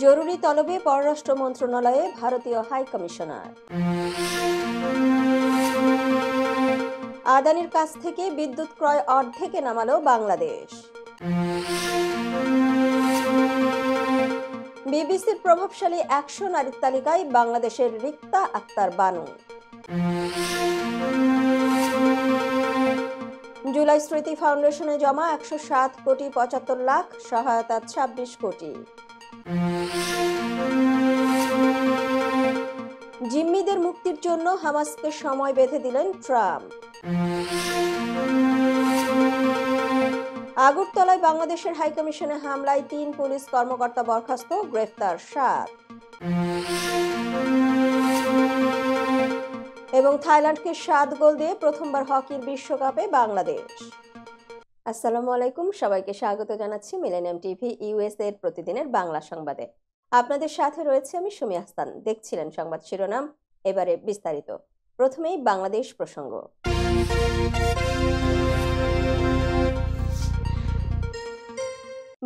জরুরি তলবে পররাষ্ট্র মন্ত্রণালয়ে ভারতীয় হাই কমিশনার। আদানির কাছ থেকে বিদ্যুৎ ক্রয় অর্ধেকে নামালো বাংলাদেশ। বিবিসির প্রভাবশালী 100 নারীর তালিকায় বাংলাদেশের রিক্তা আক্তার বানু। জুলাই স্মৃতি ফাউন্ডেশনে জমা 107,75,00,000, সহায়তা 26 কোটি। জিম্মিদের মুক্তির জন্য হামাসকে সময় বেঁধে দিলেন ট্রাম্প। আগরতলায় বাংলাদেশের হাইকমিশনে হামলায় 3 পুলিশ কর্মকর্তা বরখাস্ত, গ্রেফতার 7। এবং থাইল্যান্ডকে 7 গোল দিয়ে প্রথমবার হকির বিশ্বকাপে বাংলাদেশ। আসসালামু আলাইকুম, সবাইকে স্বাগত জানাচ্ছি মিলেনিয়াম টিভি ইউএসএ এর প্রতিদিনের বাংলা সংবাদে। আপনাদের সাথে রয়েছে আমি সুমি আহসান। দেখছিলেন সংবাদ শিরোনাম, এবারে বিস্তারিত। প্রথমেই বাংলাদেশ প্রসঙ্গ।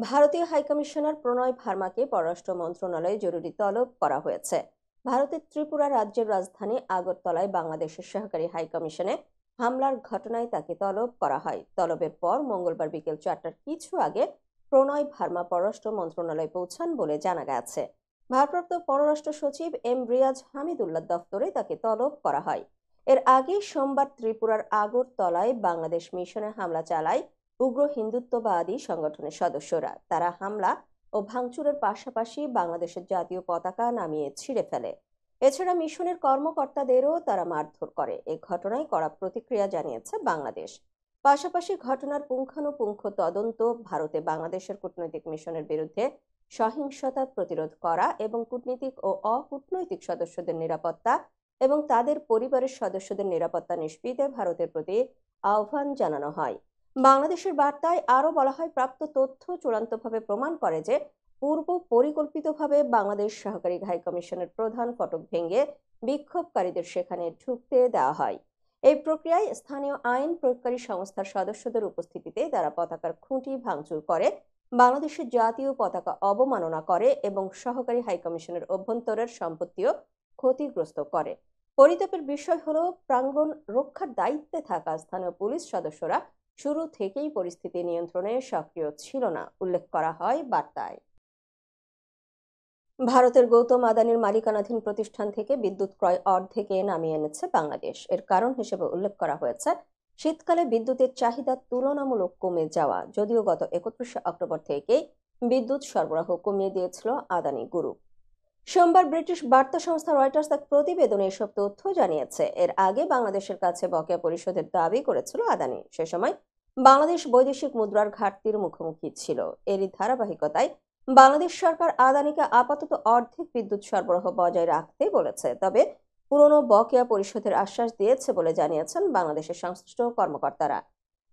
ভারতীয় হাইকমিশনার প্রণয় ভার্মাকে পররাষ্ট্র মন্ত্রণালয়ে জরুরি তলব করা হয়েছে। ভারতের ত্রিপুরা রাজ্যের রাজধানী আগরতলায় বাংলাদেশের সহকারী হাইকমিশনে হামলার ঘটনায় তাকে তলব করা হয়। তলবের পর মঙ্গলবার বিকেল 4টার কিছু আগে প্রণয় ভার্মা পররাষ্ট্র মন্ত্রণালয়ে পৌঁছান বলে জানা গেছে। ভারপ্রাপ্ত পররাষ্ট্র সচিব এম রিয়াজ হামিদুল্লাহ দফতরে তাকে তলব করা হয়। এর আগে সোমবার ত্রিপুরার আগরতলায় বাংলাদেশ মিশনে হামলা চালায় উগ্র হিন্দুত্ববাদী সংগঠনের সদস্যরা। তারা হামলা ও ভাঙচুরের পাশাপাশি বাংলাদেশের জাতীয় পতাকা নামিয়ে ছিঁড়ে ফেলে। এছাড়া মিশনের কর্মকর্তাদেরও তারা মারধর করে। এ ঘটনায় কড়া প্রতিক্রিয়া জানিয়েছে বাংলাদেশ। পাশাপাশি ঘটনার পুঙ্খানুপুঙ্খ তদন্ত, ভারতে বাংলাদেশের কূটনৈতিক মিশনের বিরুদ্ধে সহিংসতা প্রতিরোধ করা এবং কূটনীতিক ও অকূটনৈতিক সদস্যদের নিরাপত্তা এবং তাদের পরিবারের সদস্যদের নিরাপত্তা নিশ্চিতে ভারতের প্রতি আহ্বান জানানো হয়। বাংলাদেশের বার্তায় আরও বলা হয়, প্রাপ্ত তথ্য চূড়ান্তভাবে প্রমাণ করে যে পূর্ব পরিকল্পিতভাবে বাংলাদেশ সহকারী হাইকমিশনের প্রধান ফটক ভেঙে বিক্ষোভকারীদের সেখানে ঢুকতে দেওয়া হয়। এই প্রক্রিয়ায় স্থানীয় আইন প্রয়োগকারী সংস্থার সদস্যদের উপস্থিতিতে তারা পতাকার খুঁটি ভাঙচুর করে, বাংলাদেশের জাতীয় পতাকা অবমাননা করে এবং সহকারী হাইকমিশনের অভ্যন্তরের সম্পত্তিও ক্ষতিগ্রস্ত করে। পরিতাপের বিষয় হলো, প্রাঙ্গণ রক্ষার দায়িত্বে থাকা স্থানীয় পুলিশ সদস্যরা শুরু থেকেই পরিস্থিতি নিয়ন্ত্রণে সক্রিয় ছিল না, উল্লেখ করা হয় বার্তায়। ভারতের গৌতম আদানির মালিকানাধীন প্রতিষ্ঠান থেকে বিদ্যুৎ ক্রয় অর্ধেকে নামিয়ে এনেছে বাংলাদেশ। এর কারণ হিসেবে উল্লেখ করা হয়েছে শীতকালে বিদ্যুতের চাহিদা তুলনামূলক কমে যাওয়া। যদিও গত 31শে অক্টোবর থেকেই বিদ্যুৎ সরবরাহ কমিয়ে দিয়েছিল আদানি গ্রুপ। সোমবার ব্রিটিশ বার্তা সংস্থা রয়টার্স এক প্রতিবেদনে এসব তথ্য জানিয়েছে। এর আগে বাংলাদেশের কাছে বকেয়া পরিশোধের দাবি করেছিল আদানি। সে সময় বাংলাদেশ বৈদেশিক মুদ্রার ঘাটতির মুখোমুখি ছিল। এরই ধারাবাহিকতায় বাংলাদেশ সরকার আদানিকে আপাতত অর্ধেক বিদ্যুৎ সরবরাহ বজায় রাখতে বলেছে, তবে পুরনো বকেয়া পরিশোধের আশ্বাস দিয়েছে বলে জানিয়েছেন বাংলাদেশের সংশ্লিষ্ট কর্মকর্তারা।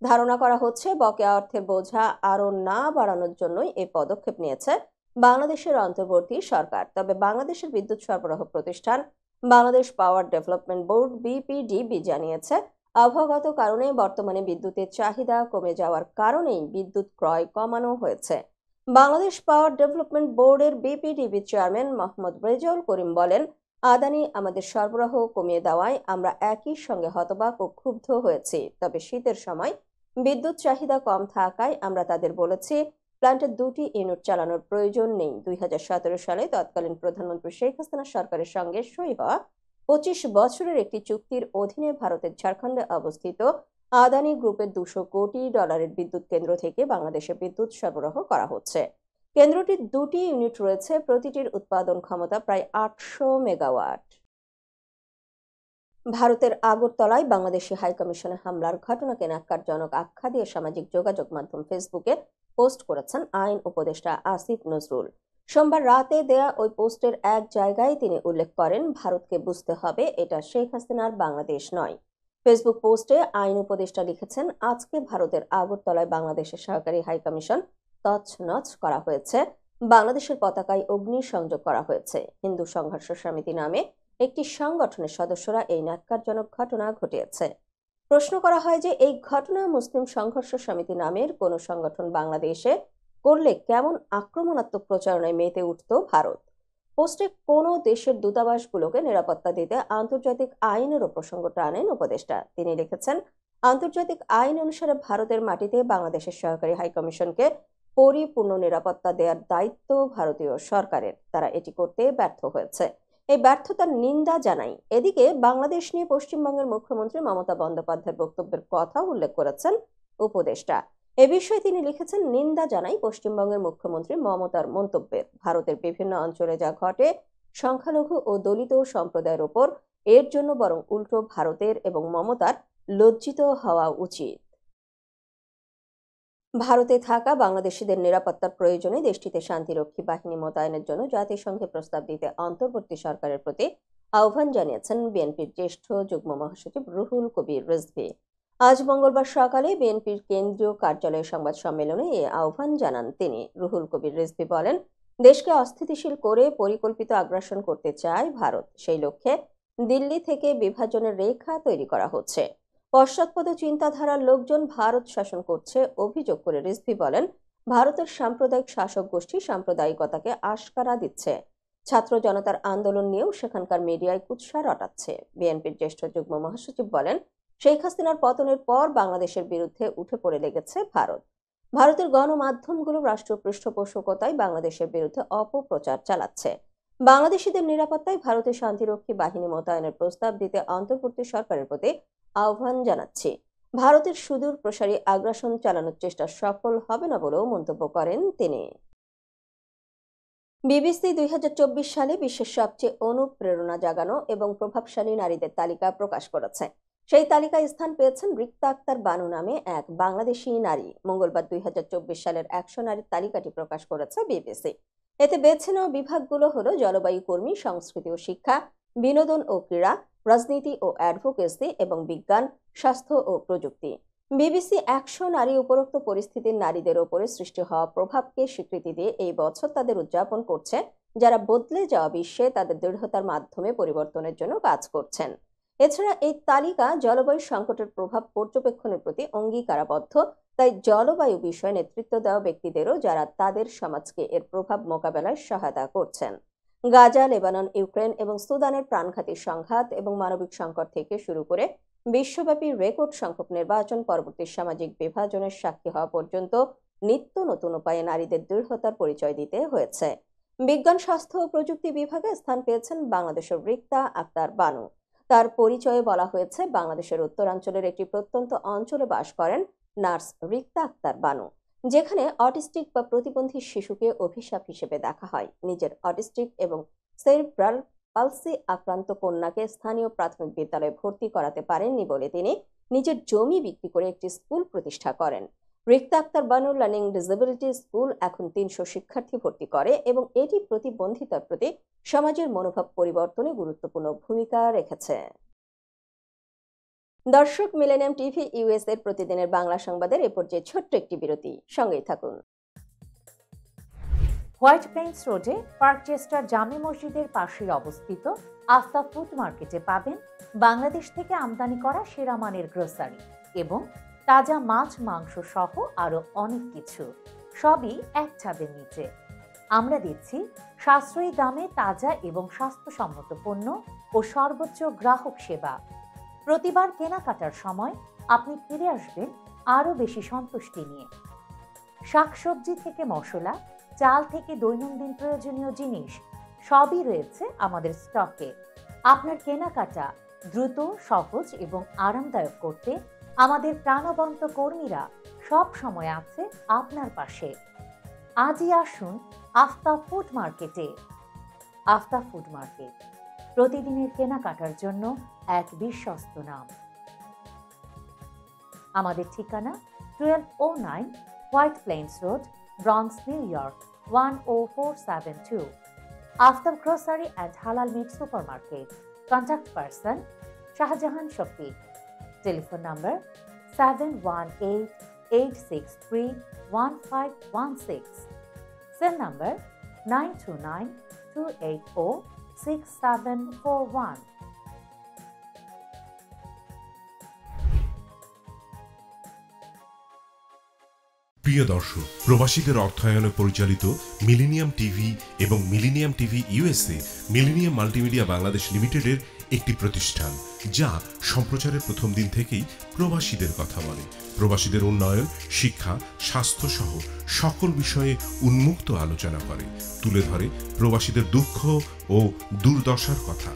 ধারণা করা হচ্ছে বকেয়া অর্থের বোঝা আরও না বাড়ানোর জন্যই এই পদক্ষেপ নিয়েছে বাংলাদেশের অন্তর্বর্তী সরকার। তবে বাংলাদেশের বিদ্যুৎ সরবরাহ প্রতিষ্ঠান Bangladesh power development board BPDB জানিয়েছে, আবহাওয়াগত কারণে বর্তমানে বিদ্যুতের চাহিদা কমে যাওয়ার কারণেই বিদ্যুৎ ক্রয় কমানো হয়েছে। বাংলাদেশ পাওয়ার ডেভেলপমেন্ট বোর্ডের বিপিডিবি চেয়ারম্যান মোহাম্মদ রেজাউল করিম বলেন, আদানি আমাদের সরবরাহ কমিয়ে দেওয়ায় আমরা একই সঙ্গে হতবাক ও ক্ষুব্ধ হয়েছি। তবে শীতের সময় বিদ্যুৎ চাহিদা কম থাকায় আমরা তাদের বলেছি প্ল্যান্টের 2টি ইউনিট চালানোর প্রয়োজন নেই। 2017 সালে তৎকালীন প্রধানমন্ত্রী শেখ হাসিনা সরকারের সঙ্গে সই হওয়া 25 বছরের একটি চুক্তির অধীনে ভারতের ঝাড়খণ্ডে অবস্থিত আদানি গ্রুপের $200 কোটি বিদ্যুৎ কেন্দ্র থেকে বাংলাদেশে বিদ্যুৎ সরবরাহ করা হচ্ছে। কেন্দ্রটির 2টি ইউনিট রয়েছে, প্রতিটির উৎপাদন ক্ষমতা প্রায় 800 মেগাওয়াট। ভারতের আগরতলায় বাংলাদেশি হাইকমিশনে হামলার ঘটনাকে ন্যাক্কারজনক আখ্যা দিয়ে সামাজিক যোগাযোগ মাধ্যম ফেসবুকে পোস্ট করেছেন আইন উপদেষ্টা আসিফ নজরুল। সোমবার রাতে দেয়া ওই পোস্টের এক জায়গায় তিনি উল্লেখ করেন, ভারতকে বুঝতে হবে এটা শেখ হাসিনার বাংলাদেশ নয়। ফেসবুক পোস্টে আইন উপদেষ্টা লিখেছেন, আজকে ভারতের আগরতলায় বাংলাদেশের সহকারী হাইকমিশন তছনছ করা হয়েছে, বাংলাদেশের পতাকায় অগ্নিসংযোগ করা হয়েছে। হিন্দু সংঘর্ষ সমিতি নামে একটি সংগঠনের সদস্যরা এই ন্যাক্কারজনক ঘটনা ঘটিয়েছে। প্রশ্ন করা হয় যে এই ঘটনা মুসলিম সংঘর্ষ সমিতি নামের কোন সংগঠন বাংলাদেশে করলে কেমন আক্রমণাত্মক প্রচারণায় মেতে উঠত ভারত। পোস্টে কোনো দেশের দূতাবাসগুলোকে নিরাপত্তা দিতে আন্তর্জাতিক আইনেরও প্রসঙ্গ টানেন উপদেষ্টা। তিনি লিখেছেন, আন্তর্জাতিক আইন অনুসারে ভারতের মাটিতে বাংলাদেশের সহকারী হাইকমিশনকে পরিপূর্ণ নিরাপত্তা দেওয়ার দায়িত্ব ভারতীয় সরকারের। তারা এটি করতে ব্যর্থ হয়েছে। এই ব্যর্থতার নিন্দা জানাই। এদিকে বাংলাদেশ নিয়ে পশ্চিমবঙ্গের মুখ্যমন্ত্রী মমতা বন্দ্যোপাধ্যায়ের বক্তব্যের কথা উল্লেখ করেছেন উপদেষ্টা। এ বিষয়ে তিনি লিখেছেন, নিন্দা জানাই পশ্চিমবঙ্গের মুখ্যমন্ত্রী মমতার মন্তব্যের। ভারতের বিভিন্ন অঞ্চলে যা ঘটে সংখ্যালঘু ও দলিত সম্প্রদায়ের ওপর, এর জন্য বরং উল্টো ভারতের এবং মমতার লজ্জিত হওয়া উচিত। ভারতে থাকা বাংলাদেশিদের নিরাপত্তার প্রয়োজনে দেশটিতে শান্তিরক্ষী বাহিনী মোতায়েনের জন্য জাতিসংঘে প্রস্তাব দিতে অন্তর্বর্তী সরকারের প্রতি আহ্বান জানিয়েছেন বিএনপির জ্যেষ্ঠ যুগ্ম মহাসচিব রুহুল কবির রিজভী। আজ মঙ্গলবার সকালে বিএনপির কেন্দ্রীয় কার্যালয়ে সংবাদ সম্মেলনে এ আহ্বান জানান তিনি। রুহুল কবির রিজভী বলেন, দেশকে অস্থিতিশীল করে পরিকল্পিত আগ্রাসন করতে চায় ভারত। সেই লক্ষ্যে দিল্লি থেকে বিভাজনের রেখা তৈরি করা হচ্ছে। পশ্চাৎপদ চিন্তাধারার লোকজন ভারত শাসন করছে অভিযোগ করে রিজভী বলেন, ভারতের সাম্প্রদায়িক শাসক গোষ্ঠী সাম্প্রদায়িকতাকে আশকারা দিচ্ছে। ছাত্র জনতার আন্দোলন নিয়েও সেখানকার মিডিয়ায় কুৎসা রটাচ্ছে। বিএনপির জ্যেষ্ঠ যুগ্ম মহাসচিব বলেন, শেখ হাসিনার পতনের পর বাংলাদেশের বিরুদ্ধে উঠে পড়ে লেগেছে ভারত। ভারতের গণমাধ্যমগুলো রাষ্ট্রীয় পৃষ্ঠপোষকতায় বাংলাদেশের বিরুদ্ধে অপপ্রচার চালাচ্ছে। বাংলাদেশিদের নিরাপত্তায় ভারতের শান্তিরক্ষী বাহিনী মোতায়েনের প্রস্তাব দিতে অন্তর্বর্তী সরকারের প্রতি আহ্বান জানাচ্ছি। ভারতের সুদূর প্রসারী আগ্রাসন চালানোর চেষ্টা সফল হবে না বলেও মন্তব্য করেন তিনি। বিবিসি ২০২৪ সালে বিশ্বের সবচেয়ে অনুপ্রেরণা জাগানো এবং প্রভাবশালী নারীদের তালিকা প্রকাশ করেছে। সেই তালিকায় স্থান পেয়েছেন রিক্তা আক্তার বানু নামে এক বাংলাদেশি নারী। মঙ্গলবার ২০২৪ সালের ১০০ নারীর তালিকাটি প্রকাশ করেছে বিবিসি। এতে বেছে নেওয়া বিভাগগুলো হলো জলবায়ু কর্মী, সংস্কৃতি ও শিক্ষা, বিনোদন ও ক্রীড়া, রাজনীতি ও অ্যাডভোকেসি এবং বিজ্ঞান, স্বাস্থ্য ও প্রযুক্তি। বিবিসি ১০০ নারী উপরোক্ত পরিস্থিতির নারীদের ওপরে সৃষ্টি হওয়া প্রভাবকে স্বীকৃতি দিয়ে এই বছর তাদের উদযাপন করছে, যারা বদলে যাওয়া বিশ্বে তাদের দৃঢ়তার মাধ্যমে পরিবর্তনের জন্য কাজ করছেন। এছাড়া এই তালিকা জলবায়ু সংকটের প্রভাব পর্যবেক্ষণের প্রতি অঙ্গীকারাবদ্ধ, তাই জলবায়ু বিষয়ে নেতৃত্ব দেওয়া ব্যক্তিদেরও, যারা তাদের সমাজকে এর প্রভাব মোকাবেলায় সহায়তা করছেন। গাজা, লেবানন, ইউক্রেন এবং সুদানের প্রাণঘাতী সংঘাত এবং মানবিক সংকট থেকে শুরু করে বিশ্বব্যাপী রেকর্ড সংখ্যক নির্বাচন পরবর্তী সামাজিক বিভাজনের সাক্ষী হওয়া পর্যন্ত নিত্য নতুন উপায়ে নারীদের দৃঢ়তার পরিচয় দিতে হয়েছে। বিজ্ঞান, স্বাস্থ্য ও প্রযুক্তি বিভাগে স্থান পেয়েছেন বাংলাদেশের রিক্তা আক্তার বানু। তার পরিচয়ে বলা হয়েছে, বাংলাদেশের উত্তরাঞ্চলের একটি প্রত্যন্ত অঞ্চলে বাস করেন নার্স রিক্তা আক্তার বানু, যেখানে অটিস্টিক বা প্রতিবন্ধী শিশুকে অভিশাপ হিসেবে দেখা হয়। নিজের অটিস্টিক এবং সেরিব্রাল পালসি আক্রান্ত কন্যাকে স্থানীয় প্রাথমিক বিদ্যালয়ে ভর্তি করাতে পারেননি বলে তিনি নিজের জমি বিক্রি করে একটি স্কুল প্রতিষ্ঠা করেন। Rikta Akter Banu learning disability school এখন ৩০০ শিক্ষার্থী ভর্তি করে এবং এটি প্রতিবন্ধিতার প্রতি সমাজের মনোভাব পরিবর্তনে গুরুত্বপূর্ণ ভূমিকা রেখেছে। দর্শক, মিলেনিয়াম টিভি ইউএস এর প্রতিদিনের বাংলা সংবাদের এ পর্যায়ে ছোট্ট একটি বিরতি, সঙ্গেই থাকুন। হোয়াইট প্লেন্স রোডে পার্কচেস্টার জামে মসজিদের পাশে অবস্থিত আফতাব ফুড মার্কেটে পাবেন বাংলাদেশ থেকে আমদানি করা সেরা মানের গ্রোসারি এবং তাজা মাছ, মাংস সহ আরো অনেক কিছু, সবই এক ছাদের নিচে। আমরা দিচ্ছি সাশ্রয়ী দামে তাজা এবং স্বাস্থ্যসম্মত পণ্য ও সর্বোচ্চ গ্রাহক সেবা। প্রতিবার কেনাকাটার সময় আপনি ফিরে আসবেন আরো বেশি সন্তুষ্টি নিয়ে। শাকসবজি থেকে মশলা, চাল থেকে দৈনন্দিন প্রয়োজনীয় জিনিস সবই রয়েছে আমাদের স্টকে। আপনার কেনাকাটা দ্রুত, সহজ এবং আরামদায়ক করতে আমাদের প্রাণবন্ত কর্মীরা সব সময় আছে আপনার পাশে। আজই আসুন আফতাব ফুড মার্কেটে। আফতাব ফুড মার্কেট, প্রতিদিনের কেনাকাটার জন্য এক বিশ্বস্ত নাম। আমাদের ঠিকানা 1209 White Plains Road, Bronx, New York 10472। Aftab Grocery and Halal Meat Supermarket. Contact person Shahjahan Shafiq. Telephone number 7188631516। Cell number 9292806741। প্রিয় দর্শক, প্রবাসীদের অর্থায়নে পরিচালিত মিলেনিয়াম টিভি এবং Millennium TV USA Millennium Multimedia Bangladesh লিমিটেডের একটি প্রতিষ্ঠান, যা সম্প্রচারের প্রথম দিন থেকেই প্রবাসীদের কথা বলে। প্রবাসীদের উন্নয়ন, শিক্ষা, স্বাস্থ্য সহ সকল বিষয়ে উন্মুক্ত আলোচনা করে, তুলে ধরে প্রবাসীদের দুঃখ ও দুর্দশার কথা।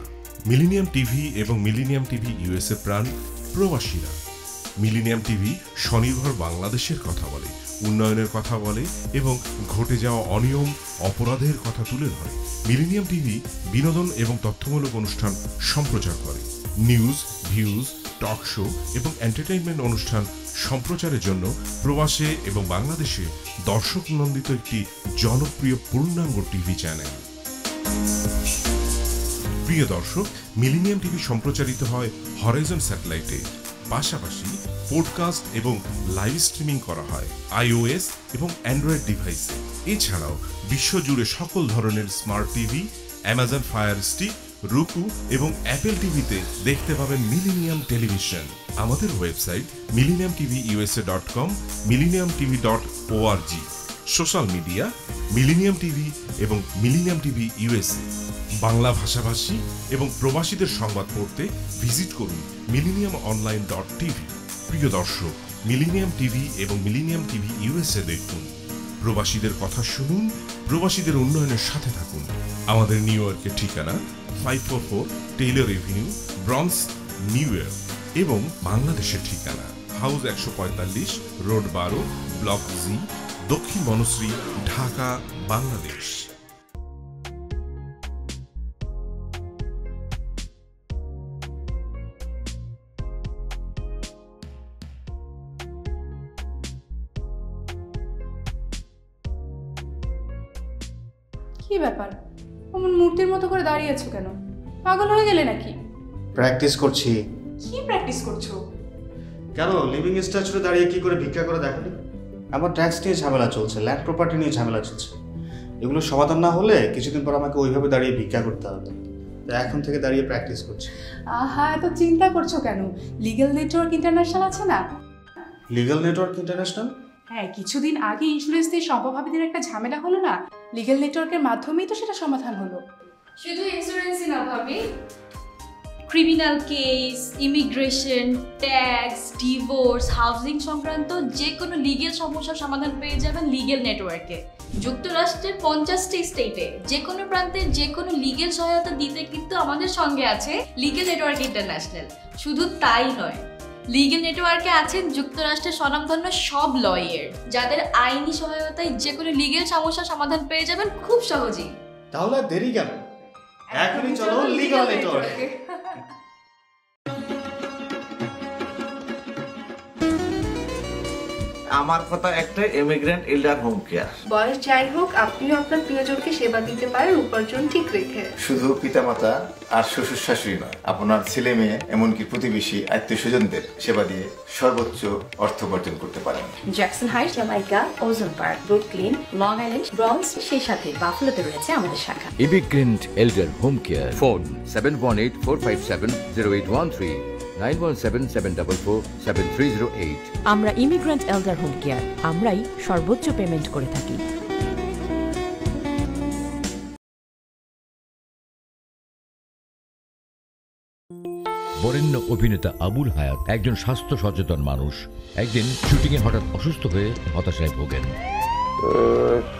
মিলেনিয়াম টিভি এবং মিলেনিয়াম টিভি ইউএসএ প্রাণ প্রবাসীরা। মিলেনিয়াম টিভি স্বনির্ভর বাংলাদেশের কথা বলে, উন্নয়নের কথা বলে এবং ঘটে যাওয়া অনিয়ম, অপরাধের কথা তুলে ধরে। মিলেনিয়াম টিভি বিনোদন এবং তথ্যমূলক অনুষ্ঠান সম্প্রচার করে। নিউজ, ভিউজ, টক শো এবং এন্টারটেইনমেন্ট অনুষ্ঠান সম্প্রচারের জন্য প্রবাসে এবং বাংলাদেশে দর্শক নন্দিত একটি জনপ্রিয় পূর্ণাঙ্গ টিভি চ্যানেল। প্রিয় দর্শক, মিলেনিয়াম টিভি সম্প্রচারিত হয় হরাইজন স্যাটেলাইটে, পাশাপাশি পডকাস্ট এবং লাইভ স্ট্রিমিং করা হয় iOS এবং অ্যান্ড্রয়েড ডিভাইসে। এছাড়াও বিশ্বজুড়ে সকল ধরনের smart TV, Amazon fire stick, রুকু এবং অ্যাপেল টিভিতে দেখতে পাবেন মিলেনিয়াম টেলিভিশন। আমাদের website millenniumtvusa.com, millenniumtv.org। Social media millennium TV এবং মিলেনিয়াম টিভি ইউএসএ। বাংলা ভাষাভাষী এবং প্রবাসীদের সংবাদ পড়তে ভিজিট করুন millenniumonline.tv। প্রিয় দর্শক, মিলেনিয়াম টিভি এবং মিলেনিয়াম টিভি ইউএসএ দেখুন, প্রবাসীদের কথা শুনুন, প্রবাসীদের উন্নয়নের সাথে থাকুন। আমাদের নিউ ইয়র্কের ঠিকানা 544 Taylor Avenue, bronze, new York এবং বাংলাদেশের ঠিকানা হাউস 145, রোড 12, ব্লক জি, দক্ষিণ বনশ্রী, ঢাকা, বাংলাদেশ। কি ব্যাপার, অমন মূর্তির মতো করে দাঁড়িয়ে আছো কেন? পাগল হয়ে গেলে নাকি? প্র্যাকটিস করছি। কি প্র্যাকটিস করছো? কেন লিভিং স্ট্যাচুরে দাঁড়িয়ে কি করে ভিক্ষা করে দেখালি? আমার ট্যাক্স নিয়ে ঝামেলা চলছে, ল্যান্ড প্রপার্টি নিয়ে ঝামেলা চলছে। এগুলো সমাধান না হলে কিছুদিন পর আমাকে ওইভাবে দাঁড়িয়ে ভিক্ষা করতে হবে। তো এখন থেকে দাঁড়িয়ে প্র্যাকটিস করছি। আহা, এত চিন্তা করছো কেন? লিগ্যাল নেটওয়ার্ক ইন্টারন্যাশনাল আছে না? Legal network international? হ্যাঁ, কিছুদিন আগে ইন্স্যুরেন্স দিয়ে সম্পভাবীদের একটা ঝামেলা হলো না, লিগ্যাল নেটওয়ার্কের মাধ্যমেই তো সেটা সমাধান হলো। শুধু ইন্স্যুরেন্সই না ভাবি, criminal case, immigration, tax, divorce, housing সংক্রান্ত যে কোনো লিগ্যাল সমস্যার সমাধান পেয়ে যাবেন লিগ্যাল নেটওয়ার্কে। যুক্তরাষ্ট্রের 50টি স্টেটে যে কোনো প্রান্তে যে কোনো লিগ্যাল সহায়তা দিতে কিন্তু আমাদের সঙ্গে আছে লিগ্যাল নেটওয়ার্ক ইন্টারন্যাশনাল। শুধু তাই নয়, লিগ্যাল নেটওয়ার্কে আছেন যুক্তরাষ্ট্রের স্বনামধন্য সব লয়ার, যাদের আইনি সহায়তায় যে কোনো লিগ্যাল সমস্যার সমাধান পেয়ে যাবেন খুব সহজেই। তাহলে দেরি কেন? এখনই চলো লিগ্যাল নেটওয়ার্কে। আমার কথা একটা, ইমিগ্রেন্ট এল্ডার হোম কেয়ার। বয়স যাই হোক, আপনিও আপনার প্রিয়জনকে সেবা দিতে পারেন উপার্জন ঠিক রেখে। শুধু পিতামাতা আর শ্বশুর শাশুড়ি নয়, আপনার ছেলে মেয়ে এমনকি প্রতিবেশী আত্মীয় স্বজনদের সেবা দিয়ে সর্বোচ্চ অর্থ উপার্জন করতে পারেন। জ্যাকসন হাইটস, জামাইকা, ওজন park, Brooklyn, long island, bronze, সেই সাথে বাফলোতে রয়েছে আমাদের শাখা। Immigrant এল্ডার home care. ফোন 7184570813, 9177447308। আমরা ইমিগ্রেন্ট এল্ডার হোম কেয়ার, আমরাই সর্বোচ্চ পেমেন্ট করে থাকি। বরেণ্য অভিনেতা আবুল হায়াত একজন স্বাস্থ্য সচেতন মানুষ। একদিন শুটিং এ হঠাৎ অসুস্থ হয়ে হতাশায় ভোগেন।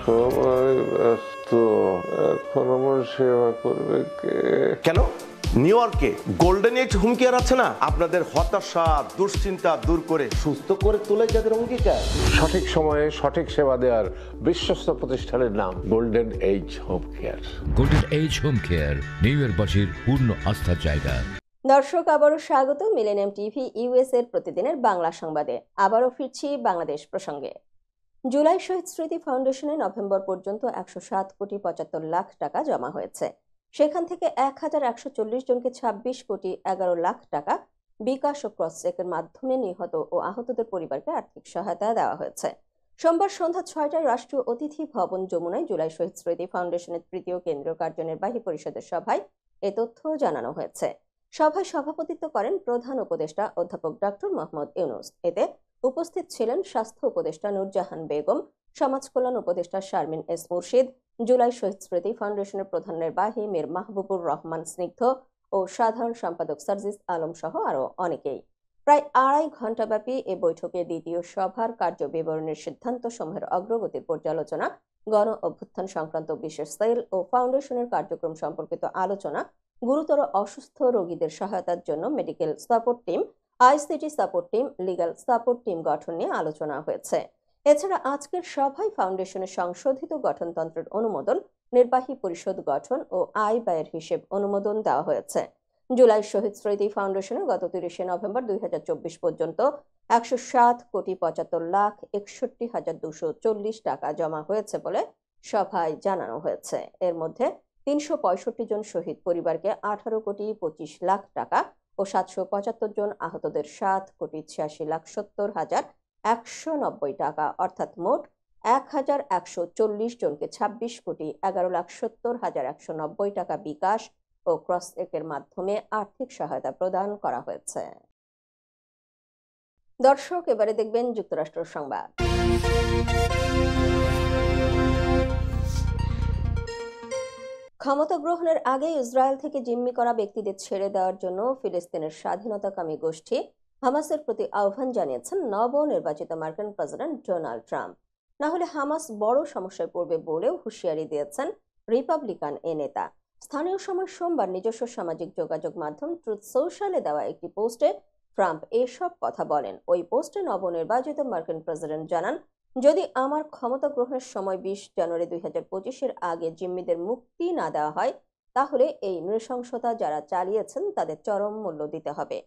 সবাই ব্যস্ত, এখন আমার সেবা করবে কে? কেন? নিউ ইয়র্কে গোল্ডেন এজ হোম কেয়ার আছে না, আপনাদের হতাশা, দুশ্চিন্তা দূর করে সুস্থ করে তোলে যাদের অঙ্গীকার। সঠিক সময়ে সঠিক সেবা দেওয়ার বিশ্বস্ত প্রতিষ্ঠানের নাম Golden Age Home Care. Golden Age Home Care New ইয়র্কবাসীর পূর্ণ আস্থার জায়গা। দর্শক, আবারও স্বাগত মিলেনিয়াম টিভি ইউএস এর প্রতিদিনের বাংলা সংবাদে। আবারও ফিরছি বাংলাদেশ প্রসঙ্গে। জুলাই শহীদ স্মৃতি ফাউন্ডেশনে নভেম্বর পর্যন্ত 107,75,00,000 টাকা জমা হয়েছে। সেখান থেকে 1,140 জনকে 26,11,00,000 টাকা বিকাশ ও ক্রস চেকের মাধ্যমে নিহত ও আহতদের পরিবারকে আর্থিক সহায়তা দেওয়া হয়েছে। সোমবার সন্ধ্যা 6টায় রাষ্ট্রীয় অতিথি ভবন যমুনায় জুলাই শহীদ স্মৃতি ফাউন্ডেশনের তৃতীয় কেন্দ্রীয় কার্যনির্বাহী পরিষদের সভায় এ তথ্য জানানো হয়েছে। সভায় সভাপতিত্ব করেন প্রধান উপদেষ্টা অধ্যাপক ডক্টর মোহাম্মদ ইউনূস। এতে উপস্থিত ছিলেন স্বাস্থ্য উপদেষ্টা নূরজাহান বেগম, সমাজ কল্যাণ উপদেষ্টা শারমিন এস মুর্শিদ, জুলাই শহীদ স্মৃতি ফাউন্ডেশনের প্রধান নির্বাহী মীর মাহবুবুর রহমান স্নিগ্ধ ও সাধারণ সম্পাদক সার্জিস আলম সহ আরও অনেকেই। প্রায় 2.5 ঘণ্টাব্যাপী এ বৈঠকে দ্বিতীয় সভার কার্যবিবরণীর সিদ্ধান্ত সমূহের অগ্রগতির পর্যালোচনা, গণ অভ্যুত্থান সংক্রান্ত বিশেষ সেল ও ফাউন্ডেশনের কার্যক্রম সম্পর্কিত আলোচনা, গুরুতর অসুস্থ রোগীদের সহায়তার জন্য medical support team, ICT support team, legal support team গঠন নিয়ে আলোচনা হয়েছে। এছাড়া আজকের সভায় ফাউন্ডেশনের সংশোধিত গঠনতন্ত্রের অনুমোদন, নির্বাহী পরিষদ গঠন ও আয় ব্যয়ের হিসেব অনুমোদন দেওয়া হয়েছে। জুলাই শহীদ স্মৃতি ফাউন্ডেশনে গত 30 নভেম্বর 2024 পর্যন্ত 107,75,61,240 টাকা জমা হয়েছে বলে সভায় জানানো হয়েছে। এর মধ্যে 365 জন শহীদ পরিবারকে 18,25,00,000 টাকা ও 775 জন আহতদের 7,86,70,190 টাকা অর্থাৎ মোট 1,140 জনকে 26,11,70,190 টাকা বিকাশ ও ক্রস চেকের মাধ্যমে আর্থিক সহায়তা প্রদান করা হয়েছে। দর্শক, এবারে দেখবেন যুক্তরাষ্ট্র সংবাদ। ক্ষমতা গ্রহণের আগে ইসরায়েল থেকে জিম্মি করা ব্যক্তিদের ছেড়ে দেওয়ার জন্য ফিলিস্তিনের স্বাধীনতাকামী গোষ্ঠী হামাসের প্রতি আহ্বান জানিয়েছেন নবনির্বাচিত মার্কিন প্রেসিডেন্ট ডোনাল্ড ট্রাম্প। না হলে হামাস বড় সমস্যায় পড়বে বলেও হুঁশিয়ারি দিয়েছেন রিপাবলিকান এ নেতা। স্থানীয় সময় সোমবার নিজস্ব সামাজিক যোগাযোগ মাধ্যম ট্রুথ সোশ্যালে দেওয়া একটি পোস্টে ট্রাম্প এসব কথা বলেন। ওই পোস্টে নবনির্বাচিত মার্কিন প্রেসিডেন্ট জানান, যদি আমার ক্ষমতা গ্রহণের সময় 20 জানুয়ারি 2025-এর আগে জিম্মিদের মুক্তি না দেওয়া হয়, তাহলে এই নৃশংসতা যারা চালিয়েছেন তাদের চরম মূল্য দিতে হবে।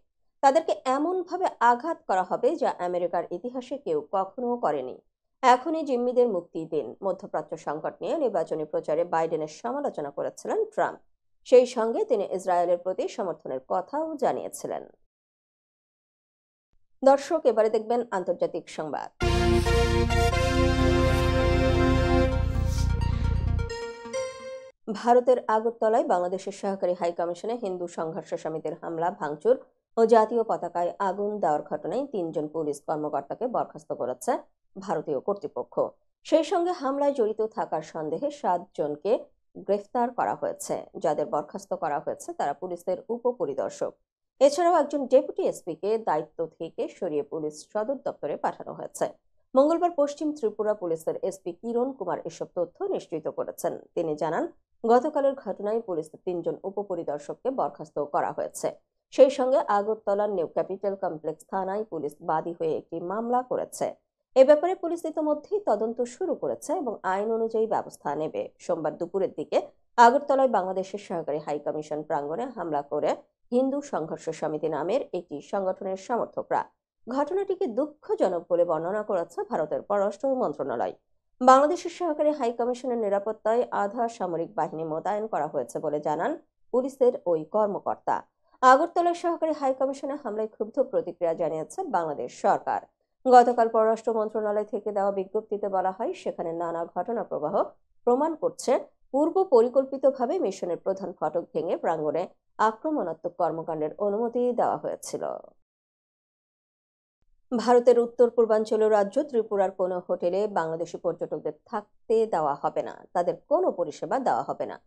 তাদেরকে এমনভাবে আঘাত করা হবে যা আমেরিকার ইতিহাসে কেউ কখনো করেনি। এখনই জিম্মিদের মুক্তি দিন। মধ্যপ্রাচ্য সংকট নিয়ে নির্বাচনী প্রচারে বাইডেনের সমালোচনা করেছিলেন ট্রাম্প। সেই সঙ্গে তিনি ইসরায়েলের প্রতি সমর্থনের কথাও জানিয়েছিলেন। দর্শক, এবারে দেখবেন আন্তর্জাতিক সংবাদ। ভারতের আগরতলায় বাংলাদেশের সহকারী হাইকমিশনে হিন্দু সংঘর্ষ সমিতির হামলা, ভাঙচুর ও জাতীয় পতাকায় আগুন দেওয়ার ঘটনায় 3 জন পুলিশ কর্মকর্তাকে বরখাস্ত করেছে ভারতীয় কর্তৃপক্ষ। সেই সঙ্গে হামলায় জড়িত থাকার সন্দেহে 7 জনকে গ্রেফতার করা হয়েছে। যাদের বরখাস্ত করা হয়েছে তারা পুলিশের উপপরিদর্শক। এছাড়াও একজন ডেপুটি এসপিকে দায়িত্ব থেকে সরিয়ে পুলিশ সদর দপ্তরে পাঠানো হয়েছে। মঙ্গলবার পশ্চিম ত্রিপুরা পুলিশের এসপি কিরণ কুমার এসব তথ্য নিশ্চিত করেছেন। তিনি জানান, গতকালের ঘটনায় পুলিশের 3 জন উপপরিদর্শককে বরখাস্ত করা হয়েছে। সেই সঙ্গে আগরতলার নিউ ক্যাপিটাল কমপ্লেক্স থানায় পুলিশ বাদী হয়ে একটি মামলা করেছে। এ ব্যাপারে পুলিশ ইতিমধ্যেই তদন্ত শুরু করেছে এবং আইন অনুযায়ী ব্যবস্থা নেবে। সোমবার দুপুরের দিকে আগরতলায় বাংলাদেশের সহকারী হাইকমিশন প্রাঙ্গণে হামলা করে হিন্দু সংঘর্ষ সমিতি নামের একটি সংগঠনের সমর্থকরা। ঘটনাটিকে দুঃখজনক বলে বর্ণনা করেছে ভারতের পররাষ্ট্র মন্ত্রণালয়। বাংলাদেশের সহকারী হাইকমিশনের নিরাপত্তায় আধা সামরিক বাহিনী মোতায়েন করা হয়েছে বলে জানান পুলিশের ওই কর্মকর্তা। আগরতলার সহকারী হাইকমিশনে হামলায় ক্ষুব্ধ প্রতিক্রিয়া জানিয়েছে বাংলাদেশ সরকার। গতকাল পররাষ্ট্র মন্ত্রণালয় থেকে দেওয়া বিজ্ঞপ্তিতে বলা হয়, সেখানে নানা ঘটনা প্রবাহ প্রমাণ করছে পূর্ব পরিকল্পিতভাবে মিশনের প্রধান ফটক ভেঙে প্রাঙ্গণে আক্রমণাত্মক কর্মকাণ্ডের অনুমতি দেওয়া হয়েছিল। ভারতের উত্তর পূর্বাঞ্চলীয় রাজ্য ত্রিপুরার কোনো হোটেলে বাংলাদেশি পর্যটকদের থাকতে দেওয়া হবে না, তাদের কোনো পরিষেবা দেওয়া হবে না।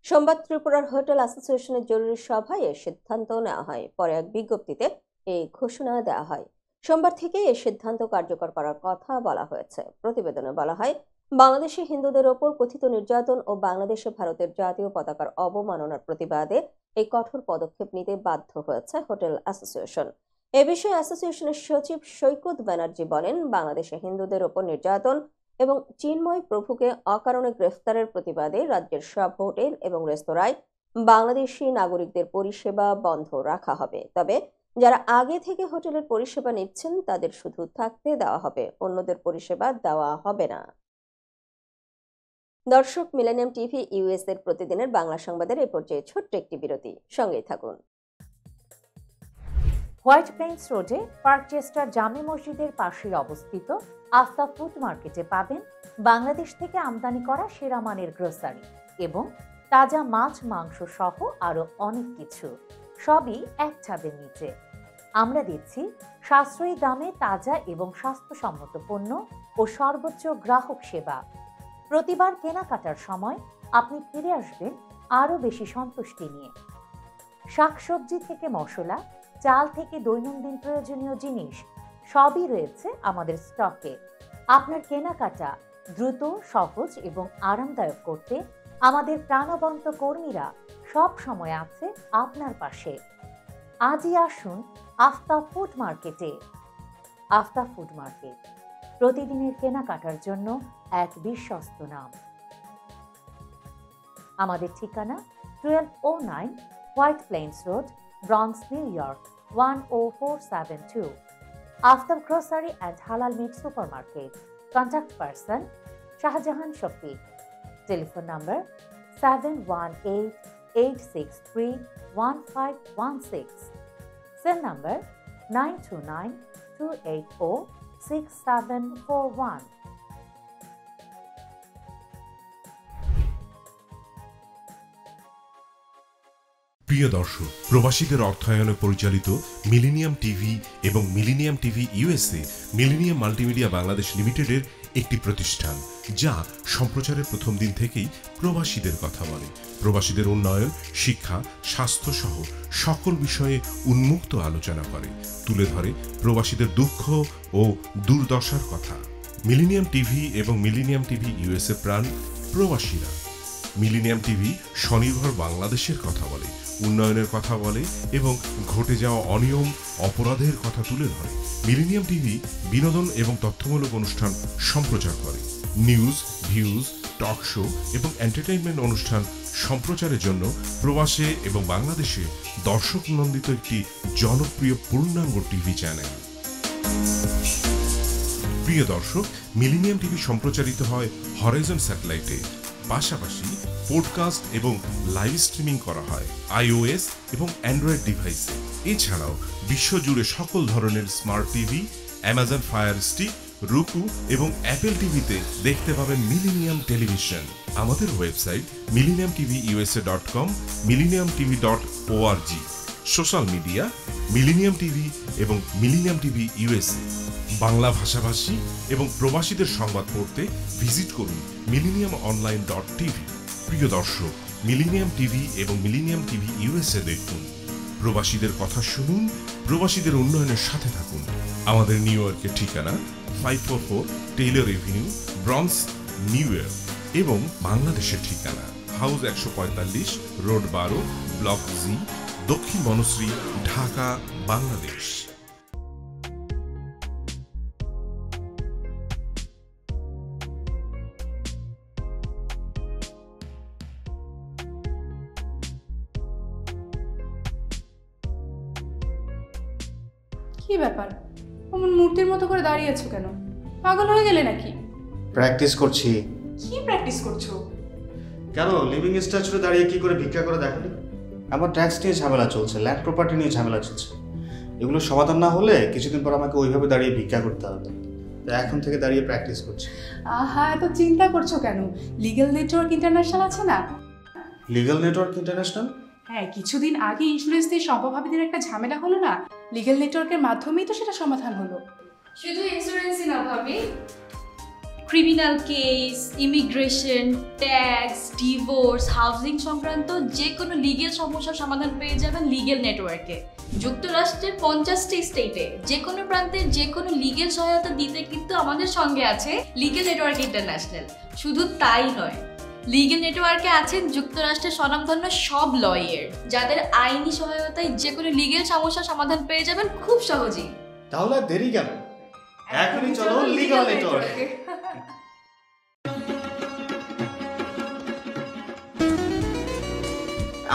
সোমবার ত্রিপুরার হোটেল অ্যাসোসিয়েশনের জরুরি সভায় এ সিদ্ধান্ত নেওয়া হয়। পরে এক বিজ্ঞপ্তিতে এই ঘোষণা দেওয়া হয়। সোমবার থেকে এই সিদ্ধান্ত কার্যকর করার কথা বলা হয়েছে। প্রতিবেদনে বলা হয়, বাংলাদেশি হিন্দুদের ওপর কথিত নির্যাতন ও বাংলাদেশে ভারতের জাতীয় পতাকার অবমাননার প্রতিবাদে এই কঠোর পদক্ষেপ নিতে বাধ্য হয়েছে হোটেল অ্যাসোসিয়েশন। এ বিষয়ে অ্যাসোসিয়েশনের সচিব সৈকত ব্যানার্জি বলেন, বাংলাদেশে হিন্দুদের ওপর নির্যাতন এবং চিন্ময় প্রভুকে অকারণে গ্রেফতারের প্রতিবাদে রাজ্যের সব হোটেল এবং রেস্তোরাঁয় বাংলাদেশি নাগরিকদের পরিষেবা বন্ধ রাখা হবে। তবে যারা আগে থেকে হোটেলের পরিষেবা নিচ্ছেন তাদের শুধু থাকতে দেওয়া হবে, অন্যদের পরিষেবা দেওয়া হবে না। দর্শক, মিলেনিয়াম টিভি ইউএস এর প্রতিদিনের বাংলা সংবাদের এই পর্যায়ে ছোট্ট একটি বিরতি, সঙ্গেই থাকুন। হোয়াইট প্লেন্স রোডে পার্কচেস্টার জামে মসজিদের পাশেই অবস্থিত আস্থা ফুড মার্কেটে পাবেন বাংলাদেশ থেকে আমদানি করা সেরা মানের গ্রোসারি এবং তাজা মাছ, মাংস সহ আরো অনেক কিছু, সবই এক ছাদের নিচে। আমরা দিচ্ছি সাশ্রয়ী দামে তাজা এবং স্বাস্থ্যসম্মত পণ্য ও সর্বোচ্চ গ্রাহক সেবা। প্রতিবার কেনাকাটার সময় আপনি ফিরে আসবেন আরও বেশি সন্তুষ্টি নিয়ে। শাকসবজি থেকে মশলা, চাল থেকে দৈনন্দিন প্রয়োজনীয় জিনিস সবই রয়েছে আমাদের স্টকে। আপনার কেনাকাটা দ্রুত, সহজ এবং আরামদায়ক করতে আমাদের প্রাণবন্ত কর্মীরা সব সময় আছে আপনার পাশে। আজই আসুন আফতাব ফুড মার্কেটে। আফতাব ফুড মার্কেট প্রতিদিনের কেনাকাটার জন্য এক বিশ্বস্ত নাম। আমাদের ঠিকানা 1209 White Plains Road, Bronx, New York 10472। Aftab Grocery and Halal Meat Supermarket. Contact person Shahjahan Shafiq. Telephone number 7188631516। Cell number 9292806741। প্রিয় দর্শক, প্রবাসীদের অর্থায়নে পরিচালিত মিলেনিয়াম টিভি এবং Millennium TV USA Millennium Multimedia Bangladesh লিমিটেডের একটি প্রতিষ্ঠান, যা সম্প্রচারের প্রথম দিন থেকেই প্রবাসীদের কথা বলে। প্রবাসীদের উন্নয়ন, শিক্ষা, স্বাস্থ্য সহ সকল বিষয়ে উন্মুক্ত আলোচনা করে, তুলে ধরে প্রবাসীদের দুঃখ ও দুর্দশার কথা। মিলেনিয়াম টিভি এবং মিলেনিয়াম টিভি ইউএসএ প্রাণ প্রবাসীরা। মিলেনিয়াম টিভি স্বনির্ভর বাংলাদেশের কথা বলে, উন্নয়নের কথা বলে এবং ঘটে যাওয়া অনিয়ম, অপরাধের কথা তুলে ধরে। মিলেনিয়াম টিভি বিনোদন এবং তথ্যমূলক অনুষ্ঠান সম্প্রচার করে। নিউজ, ভিউজ, টক শো এবং এন্টারটেইনমেন্ট অনুষ্ঠান সম্প্রচারের জন্য প্রবাসে এবং বাংলাদেশে দর্শক নন্দিত একটি জনপ্রিয় পূর্ণাঙ্গ টিভি চ্যানেল। প্রিয় দর্শক, মিলেনিয়াম টিভি সম্প্রচারিত হয় হরাইজন স্যাটেলাইটে, পাশাপাশি পডকাস্ট এবং লাইভ স্ট্রিমিং করা হয় iOS এবং অ্যান্ড্রয়েড ডিভাইসে। এছাড়াও বিশ্বজুড়ে সকল ধরনের smart TV, Amazon fire stick, রুকু এবং অ্যাপেল টিভিতে দেখতে পাবেন মিলেনিয়াম টেলিভিশন। আমাদের website millenniumtvusa.com, millenniumtv.org। Social media millennium TV এবং মিলেনিয়াম টিভি ইউএসএ। বাংলা ভাষাভাষী এবং প্রবাসীদের সংবাদ পড়তে ভিজিট করুন millenniumonline.tv। প্রিয় দর্শক, মিলেনিয়াম টিভি এবং মিলেনিয়াম টিভি ইউএসএ দেখুন। প্রবাসীদের কথা শুনুন, প্রবাসীদের উন্নয়নের সাথে থাকুন। আমাদের নিউ ইয়র্কের ঠিকানা 544 Taylor Avenue, Bronx, New York এবং বাংলাদেশের ঠিকানা হাউস 145, রোড 12, ব্লক জি, দক্ষিণ বনশ্রী, ঢাকা, বাংলাদেশ। কি ব্যাপার, অমন মূর্তির মতো করে দাঁড়িয়ে আছো কেন? পাগল হয়ে গেলে নাকি? প্র্যাকটিস করছি। কি প্র্যাকটিস করছো? কেন লিভিং স্ট্রাকচারে দাঁড়িয়ে কি করে ভিক্ষা করে দেখালি? আমার ট্যাক্স নিয়ে ঝামেলা চলছে, ল্যান্ড প্রপার্টি নিয়ে ঝামেলা চলছে। এগুলো সমাধান না হলে কিছুদিন পর আমাকে ওইভাবে দাঁড়িয়ে ভিক্ষা করতে হবে। তো এখন থেকে দাঁড়িয়ে প্র্যাকটিস করছি। আহা, এত চিন্তা করছো কেন? লিগ্যাল নেটওয়ার্ক ইন্টারন্যাশনাল আছে না? Legal network international? হ্যাঁ, কিছুদিন আগে ইন্স্যুরেন্স দিয়ে সম্পভাবীদের একটা ঝামেলা হলো না, লিগ্যাল নেটওয়ার্কের মাধ্যমেই তো সেটা সমাধান হলো। শুধু ইন্স্যুরেন্সই না ভাবি, criminal case, immigration, tax, divorce, housing সংক্রান্ত যে কোনো লিগ্যাল সমস্যার সমাধান পেয়ে যাবেন লিগ্যাল নেটওয়ার্কে। যুক্তরাষ্ট্রের 50টি স্টেটে যে কোনো প্রান্তে যে কোনো লিগ্যাল সহায়তা দিতে কিন্তু আমাদের সঙ্গে আছে লিগ্যাল নেটওয়ার্ক ইন্টারন্যাশনাল। শুধু তাই নয়, লিগ্যাল নেটওয়ার্কে আছেন যুক্তরাষ্ট্রের স্বনামধন্য সব লয়ার, যাদের আইনি সহায়তায় যে কোনো লিগ্যাল সমস্যার সমাধান পেয়ে যাবেন খুব সহজেই। তাহলে দেরি কেন? এখনই চলো লিগ্যাল নেটওয়ার্কে।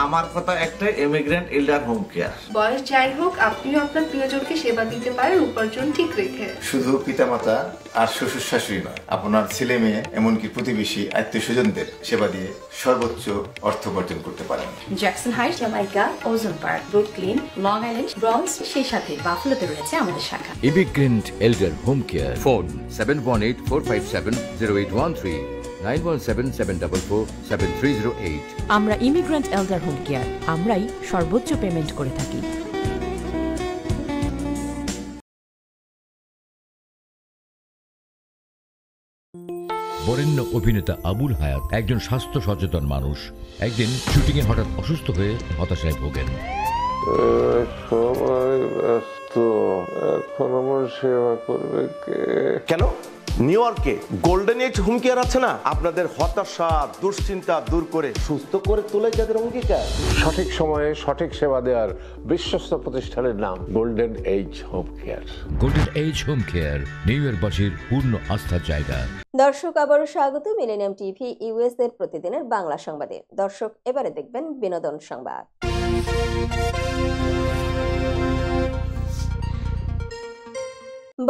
আমার কথা একটা, ইমিগ্রেন্ট এল্ডার হোম কেয়ার। বয়স যাই হোক, আপনিও আপনার প্রিয়জনকে সেবা দিতে পারেন উপার্জন ঠিক রেখে। শুধু পিতামাতা আর শ্বশুর শাশুড়ি নয়, আপনার ছেলে মেয়ে এমনকি প্রতিবেশী আত্মীয় স্বজনদের সেবা দিয়ে সর্বোচ্চ অর্থ উপার্জন করতে পারেন। জ্যাকসন হাইটস, জামাইকা, ওজন park, Brooklyn, long island, Bronx, সেই সাথে বাফলোতে রয়েছে আমাদের শাখা। Immigrant এল্ডার home care. ফোন 7184570813, 9177447308। আমরা ইমিগ্রেন্ট এল্ডার হোম কেয়ার, আমরাই সর্বোচ্চ পেমেন্ট করে থাকি। বরেণ্য অভিনেতা আবুল হায়াত একজন স্বাস্থ্য সচেতন মানুষ। একদিন শুটিংয়ে হঠাৎ অসুস্থ হয়ে হতাশায় ভোগেন। সবাই ব্যস্ত, এখন আমার সেবা করবে কে? কেন? নিউ ইয়র্কে গোল্ডেন এজ হোম কেয়ার আছে না, আপনাদের হতাশা দুশ্চিন্তা দূর করে সুস্থ করে তোলে যাদের অঙ্গীকার। সঠিক সময়ে সঠিক সেবা দেওয়ার বিশ্বস্ত প্রতিষ্ঠানের নাম Golden Age Home Care. Golden Age Home Care New ইয়র্কবাসীর পূর্ণ আস্থার জায়গা। দর্শক, আবারও স্বাগত মিলেনিয়াম টিভি ইউএস এর প্রতিদিনের বাংলা সংবাদে। দর্শক, এবারে দেখবেন বিনোদন সংবাদ।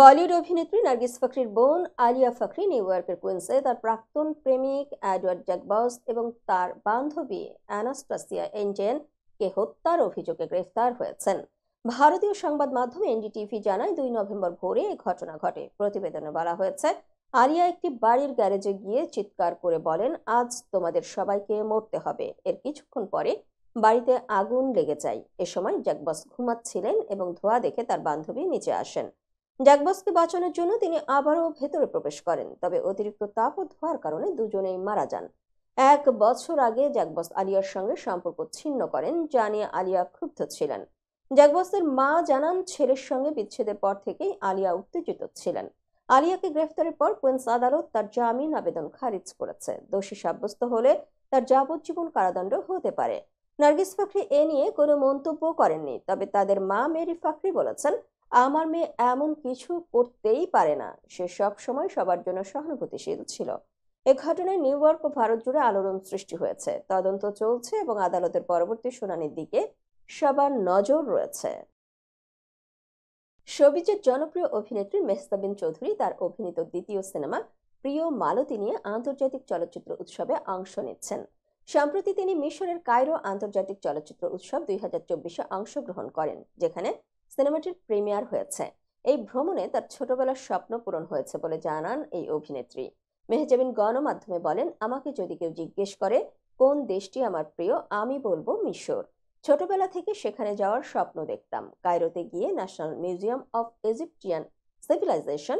বলিউড অভিনেত্রী নার্গিস ফাকরির বোন আলিয়া ফাকরি নিউ ইয়র্কের কুইন্সে তার প্রাক্তন প্রেমিক এডওয়ার্ড জ্যাকবস এবং তার বান্ধবী অ্যানাস্টাসিয়া এনজেনকে হত্যার অভিযোগে গ্রেফতার হয়েছেন। ভারতীয় সংবাদ মাধ্যম এনডিটিভি জানায় 2 নভেম্বর ভোরে এই ঘটনা ঘটে। প্রতিবেদনে বলা হয়েছে, আলিয়া একটি বাড়ির গ্যারেজে গিয়ে চিৎকার করে বলেন, আজ তোমাদের সবাইকে মরতে হবে। এর কিছুক্ষণ পরে বাড়িতে আগুন লেগে যায়। এ সময় জ্যাকবস ঘুমাচ্ছিলেন এবং ধোঁয়া দেখে তার বান্ধবী নিচে আসেন। জ্যাকবসকে বাঁচানোর জন্য তিনি আবারও ভেতরে প্রবেশ করেন, তবে অতিরিক্ত তাপ ও ধোঁয়ার কারণে দুজনেই মারা যান। 1 বছর আগে জ্যাকবস আলিয়ার সঙ্গে সম্পর্ক ছিন্ন করেন, যা নিয়ে আলিয়া ক্ষুব্ধ ছিলেন। জ্যাকবসের মা জানান, ছেলের সঙ্গে বিচ্ছেদের পর থেকেই আলিয়া উত্তেজিত ছিলেন। আলিয়াকে গ্রেফতারের পর কুইন্স আদালত তার জামিন আবেদন খারিজ করেছে। দোষী সাব্যস্ত হলে তার যাবজ্জীবন কারাদণ্ড হতে পারে। নার্গিস ফাকরি এ নিয়ে কোনো মন্তব্য করেননি, তবে তাদের মা মেরি ফাকরি বলেছেন, আমার মেয়ে এমন কিছু করতেই পারে না। সে সব সময় সবার জন্য সহানুভূতিশীল ছিল। এ ঘটনায় নিউ ইয়র্ক ও ভারত জুড়ে আলোড়ন সৃষ্টি হয়েছে। তদন্ত চলছে এবং আদালতের পরবর্তী শুনানির দিকে সবার নজর রয়েছে। শোবিজের জনপ্রিয় অভিনেত্রী মেহজাবিন চৌধুরী তার অভিনীত দ্বিতীয় সিনেমা প্রিয় মালতী নিয়ে আন্তর্জাতিক চলচ্চিত্র উৎসবে অংশ নিচ্ছেন। সম্প্রতি তিনি মিশরের কায়রো আন্তর্জাতিক চলচ্চিত্র উৎসব 2024-এ অংশগ্রহণ করেন, যেখানে সিনেমাটির প্রিমিয়ার হয়েছে। এই ভ্রমণে তার ছোটবেলার স্বপ্ন পূরণ হয়েছে বলে জানান এই অভিনেত্রী। মেহজাবিন গণমাধ্যমে বলেন, আমাকে যদি কেউ জিজ্ঞেস করে কোন দেশটি আমার প্রিয়, আমি বলবো মিশর। ছোটবেলা থেকে সেখানে যাওয়ার স্বপ্ন দেখতাম। কায়রোতে গিয়ে National Museum of Egyptian Civilization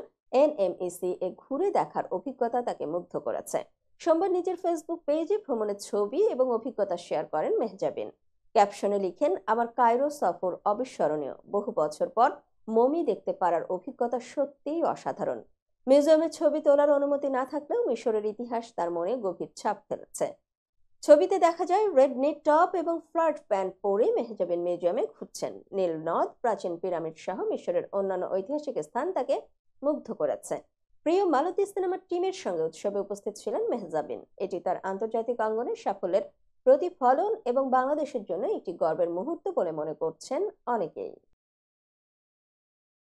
NMEC এ ঘুরে দেখার অভিজ্ঞতা তাকে মুগ্ধ করেছে। সোমবার নিজের ফেসবুক পেজে ভ্রমণের ছবি এবং অভিজ্ঞতা শেয়ার করেন মেহজাবিন। ক্যাপশনে লিখেন, আমার কায়রো সফর অবিস্মরণীয়। বহু বছর পর মমি দেখতে পারার অভিজ্ঞতা সত্যিই অসাধারণ। মিউজিয়ামে ছবি তোলার অনুমতি না থাকলেও মিশরের ইতিহাস তার মনে গভীর ছাপ ফেলেছে। ছবিতে দেখা যায় রেড নিট টপ এবং ফ্লার্ট প্যান্ট পরে মেহজাবিন মিউজিয়ামে ঘুরছেন। নীল নদ, প্রাচীন পিরামিড সহ মিশরের অন্যান্য ঐতিহাসিক স্থান তাকে মুগ্ধ করেছে। প্রিয় মালতী সিনেমার টিমের সঙ্গে উৎসবে উপস্থিত ছিলেন মেহজাবিন। এটি তার আন্তর্জাতিক অঙ্গনে সাফল্যের প্রতিফলন এবং বাংলাদেশের জন্য একটি গর্বের মুহূর্ত বলে মনে করছেন অনেকেই।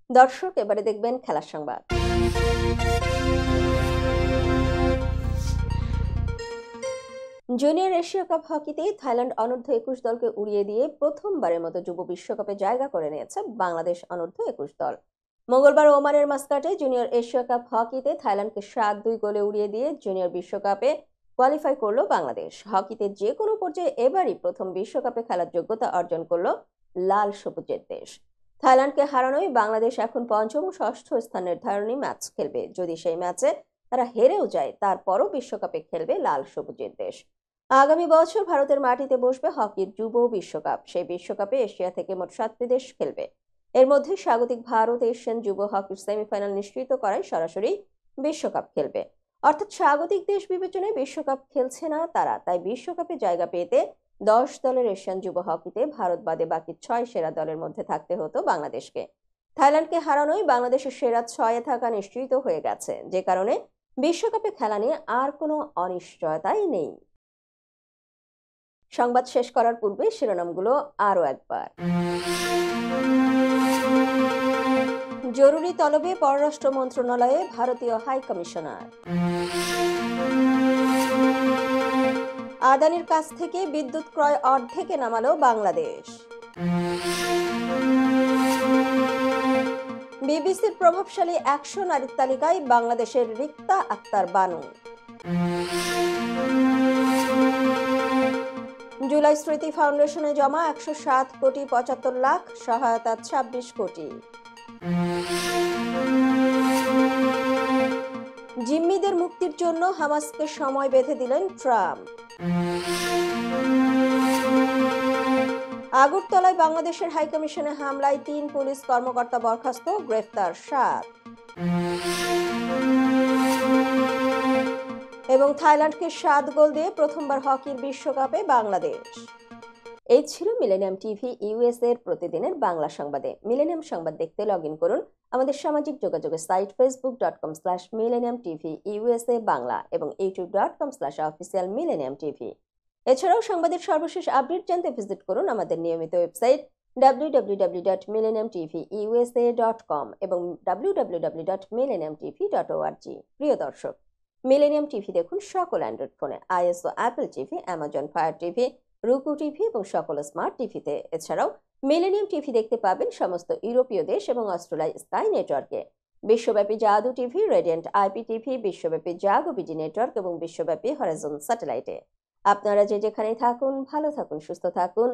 দর্শক, এবারে দেখবেন খেলার সংবাদ। জুনিয়র এশিয়া কাপ হকিতে থাইল্যান্ড অনূর্ধ্ব 21 দলকে উড়িয়ে দিয়ে প্রথমবারের মতো যুব বিশ্বকাপে জায়গা করে নিয়েছে বাংলাদেশ অনূর্ধ্ব 21 দল। মঙ্গলবার ওমানের মাস্কাটে জুনিয়র এশিয়া কাপ হকিতে থাইল্যান্ডকে 7-2 গোলে উড়িয়ে দিয়ে জুনিয়র বিশ্বকাপে কোয়ালিফাই করল বাংলাদেশ। হকিতে যে কোনো পর্যায়ে এবারই প্রথম বিশ্বকাপে খেলার যোগ্যতা অর্জন করল লাল সবুজের দেশ। থাইল্যান্ডকে হারানোয় বাংলাদেশ এখন 5ম ও 6ষ্ঠ স্থান নির্ধারণী ম্যাচ খেলবে। যদি সেই ম্যাচে তারা হেরেও যায়, তারপরও বিশ্বকাপে খেলবে লাল সবুজের দেশ। আগামী বছর ভারতের মাটিতে বসবে হকির যুব বিশ্বকাপ। সেই বিশ্বকাপে এশিয়া থেকে মোট 7টি দেশ খেলবে। এর মধ্যে স্বাগতিক ভারত এশিয়ান যুব হকির সেমিফাইনাল নিশ্চিত করায় সরাসরি বিশ্বকাপ খেলবে। অর্থাৎ স্বাগতিক দেশ বিবেচনায় বিশ্বকাপ খেলছে না তারা। তাই বিশ্বকাপে জায়গা পেতে 10 দলের এশিয়ান যুব হকিতে ভারত বাদে বাকি 6 সেরা দলের মধ্যে থাকতে হতো বাংলাদেশকে। থাইল্যান্ডকে হারানোয় বাংলাদেশের সেরা 6-এ থাকা নিশ্চিত হয়ে গেছে, যে কারণে বিশ্বকাপে খেলা নিয়ে আর কোনো অনিশ্চয়তাই নেই। সংবাদ শেষ করার পূর্বে শিরোনামগুলো আরও একবার। জরুরি তলবে পররাষ্ট্র মন্ত্রণালয়ে ভারতীয় হাই কমিশনার। আদানির কাছ থেকে বিদ্যুৎ ক্রয় অর্ধেকে নামালো বাংলাদেশ। বিবিসির প্রভাবশালী 100 নারীর তালিকায় বাংলাদেশের রিক্তা আক্তার বানু। জুলাই স্মৃতি ফাউন্ডেশনে জমা 107,75,00,000, সহায়তা 26 কোটি। জিম্মিদের মুক্তির জন্য হামাসকে সময় বেঁধে দিলেন ট্রাম্প। আগরতলায় বাংলাদেশের হাইকমিশনে হামলায় 3 পুলিশ কর্মকর্তা বরখাস্ত, গ্রেফতার 7। এবং থাইল্যান্ডকে 7 গোল দিয়ে প্রথমবার হকির বিশ্বকাপে বাংলাদেশ। এই ছিল মিলেনিয়াম টিভি ইউএসএ এর প্রতিদিনের বাংলা সংবাদে। মিলেনিয়াম সংবাদ দেখতে লগ ইন করুন আমাদের সামাজিক যোগাযোগের সাইট facebook.com/millenniumtvusa বাংলা এবং youtube.com/officialmillenniumtv। এছাড়াও সংবাদের সর্বশেষ আপডেট জানতে ভিজিট করুন আমাদের নিয়মিত ওয়েবসাইট www.millenniumtvusa.com এবং www.millenniumtv.org। প্রিয় দর্শক, মিলেনিয়াম টিভি দেখুন সকল অ্যান্ড্রয়েড ফোনে, iOS ও Apple TV, Amazon Fire TV, Roku TV এবং সকল স্মার্ট টিভিতে। এছাড়াও মিলেনিয়াম টিভি দেখতে পাবেন সমস্ত ইউরোপীয় দেশ এবং অস্ট্রেলিয়া স্কাই নেটওয়ার্কে। বিশ্বব্যাপী জাদু টিভি, রেডিয়েন্ট আইপি টিভি, বিশ্বব্যাপী জাগো বিডি নেটওয়ার্ক এবং বিশ্বব্যাপী হরাইজন স্যাটেলাইটে। আপনারা যে যেখানেই থাকুন, ভালো থাকুন, সুস্থ থাকুন,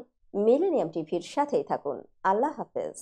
মিলেনিয়াম টিভির সাথেই থাকুন। আল্লাহ হাফেজ।